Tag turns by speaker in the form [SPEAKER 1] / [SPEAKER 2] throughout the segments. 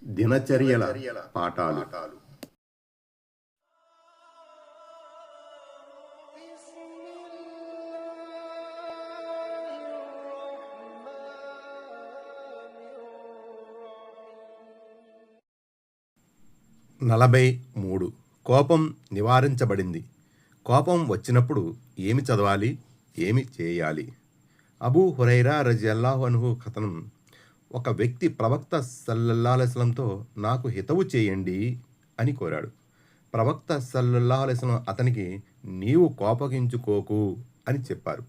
[SPEAKER 1] దినచర్యల పాఠాలు. నలభై మూడు. కోపం నివారించబడింది. కోపం వచ్చినప్పుడు ఏమి చదవాలి, ఏమి చేయాలి? అబూ హురైరా రజియల్లాహు అన్హు కథనం. ఒక వ్యక్తి ప్రవక్త సల్లల్లాహు అలైహి వసల్లంతో నాకు హితవు చేయండి అని కోరాడు. ప్రవక్త సల్లల్లాహు అలైహి వసల్లం అతనికి నీవు కోపగించుకోకు అని చెప్పారు.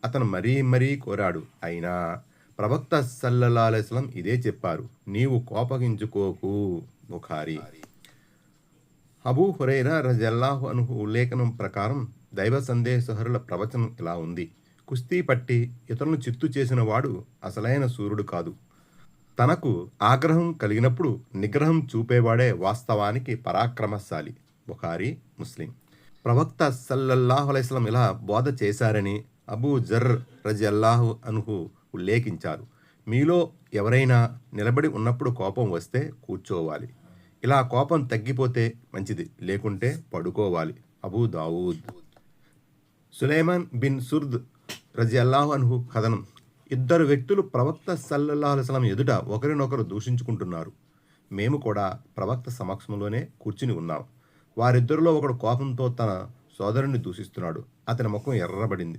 [SPEAKER 1] అతను మరీ కోరాడు. అయినా ప్రవక్త సల్లల్లాహు అలైహి వసల్లం ఇదే చెప్పారు, నీవు కోపగించుకోకు. బుఖారీ. అబూ హురైరా రజియల్లాహు అన్హు ఉల్లేఖనం ప్రకారం దైవ సందేశహరుల ప్రవచనం ఇలా ఉంది: కుస్తీ పట్టి ఇతరులను చిత్తు చేసిన వాడు అసలైన సూర్యుడు కాదు. తనకు ఆగ్రహం కలిగినప్పుడు నిగ్రహం చూపేవాడే వాస్తవానికి పరాక్రమశాలి. బుఖారీ, ముస్లిం. ప్రవక్త సల్లల్లాహు అలైహి వసల్లం ఇలా బోధ చేశారని అబూ జర్ రజియల్లాహు అన్హు ఉల్లేఖించారు. మీలో ఎవరైనా నిలబడి ఉన్నప్పుడు కోపం వస్తే కూర్చోవాలి. ఇలా కోపం తగ్గిపోతే మంచిది, లేకుంటే పడుకోవాలి. అబూ దావూద్. సులైమాన్ బిన్ సుర్ద్ రజియల్లాహు అన్హు కథనం. ఇద్దరు వ్యక్తులు ప్రవక్త సల్లల్లాహు అలైహి వసల్లం ఎదుట ఒకరినొకరు దూషించుకుంటున్నారు. మేము కూడా ప్రవక్త సమక్షంలోనే కూర్చుని ఉన్నాం. వారిద్దరిలో ఒకడు కోపంతో తన సోదరుని దూషిస్తున్నాడు. అతని ముఖం ఎర్రబడింది.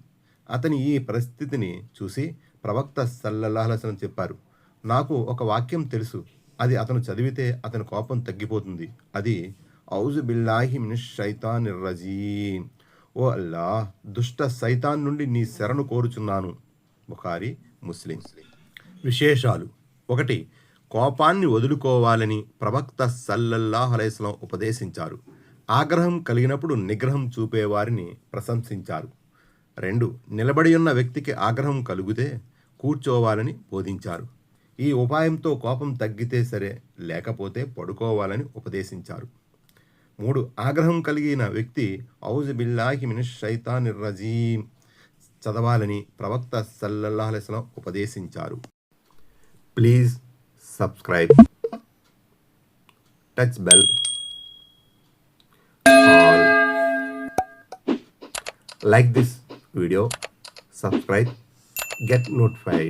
[SPEAKER 1] అతని ఈ పరిస్థితిని చూసి ప్రవక్త సల్లల్లాహు అలైహి వసల్లం చెప్పారు, నాకు ఒక వాక్యం తెలుసు, అది అతను చదివితే అతని కోపం తగ్గిపోతుంది. అది ఔజు బిల్లాహి మినష్ షైతానిర్ రజీమ్. ఓ అల్లాహ్, దుష్ట సైతాన్ నుండి నీ శరణు కోరుచున్నాను. బుఖారీ, ముస్లిం. విశేషాలు. 1. కోపాన్ని వదులుకోవాలని ప్రవక్త సల్లల్లాహు అలైహి వసల్లం ఉపదేశించారు. ఆగ్రహం కలిగినప్పుడు నిగ్రహం చూపేవారిని ప్రశంసించారు. 2. నిలబడి ఉన్న వ్యక్తికి ఆగ్రహం కలిగితే కూర్చోవాలని బోధించారు. ఈ ఉపాయంతో కోపం తగ్గితే సరే, లేకపోతే పడుకోవాలని ఉపదేశించారు. 3. ఆగ్రహం కలిగిన వ్యక్తి ఔజు బిల్లాహి మినష్ షైతానిర్ రజీమ్ చదవాలని ప్రవక్త సల్లల్లాహు అలైహి వసల్లం ఉపదేశించారు. Please subscribe, touch bell, all, like this video, subscribe, get notified.